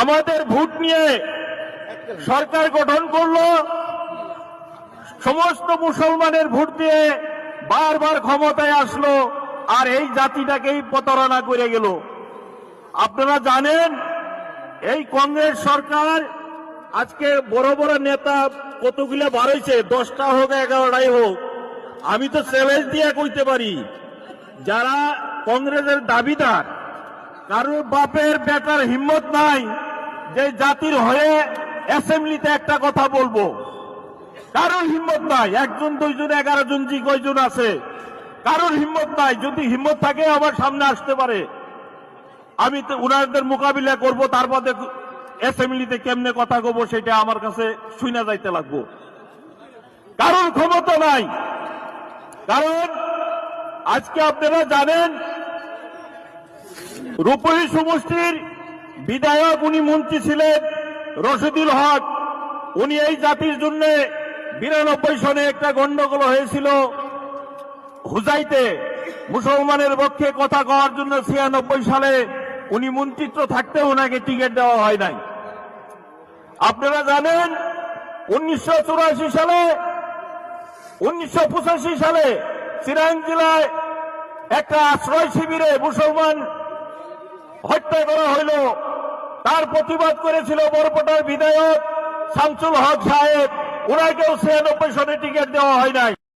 আমাদের ভোট নিয়ে সরকার গঠন করলো, সমস্ত মুসলমানের ভোট দিয়ে বারবার ক্ষমতায় আসলো, আর এই জাতিটাকেই প্রতারণা করে গেল। আপনারা জানেন এই কংগ্রেস সরকার আজকে বড় বড় নেতা কতগুলো বার হয়েছে, 10টা হোক 11টাই হোক, আমি তো চ্যালেঞ্জ দিয়ে কইতে পারি যারা কংগ্রেসের দাবিদার কারোর বাপের বেটার হিম্মত নাই যে জাতির হয়ে অ্যাসেম্বলিতে একটা কথা বলবো, কারোর হিম্মত নাই। 1 জন 2 জন 11 জন জি কয়জন আছে, কারোর হিম্মত নাই। যদি হিম্মত থাকে আমার সামনে আসতে পারে, আমি তো উনাদের মোকাবিলা করব, তারপরে অ্যাসেম্বলিতে কেমনে কথা কব সেটা আমার কাছে শুনে যাইতে লাগবো। কারোর ক্ষমতা নাই। কারণ আজকে আপনারা জানেন রূপহী সমষ্টির বিধায়ক, উনি মন্ত্রী ছিলেন রশিদুল হক। উনি এই জাতির জন্য 92 সনে একটা গন্ডগোল হয়েছিল হুজাইতে, মুসলমানের পক্ষে কথা কওয়ার জন্য 96 সালে উনি মন্ত্রিত্ব থাকতে ওনাকে টিকিট দেওয়া হয় নাই। আপনারা জানেন 1984 সালে 1985 সালে চিরাং জেলায় একটা আশ্রয় শিবিরে মুসলমান হত্যা করা হইল, তার প্রতিবাদ করেছিল বরপেটার বিধায়ক শামসুল হক সাহেব, ওনাকেও 96 সনে টিকিট দেওয়া হয় নাই।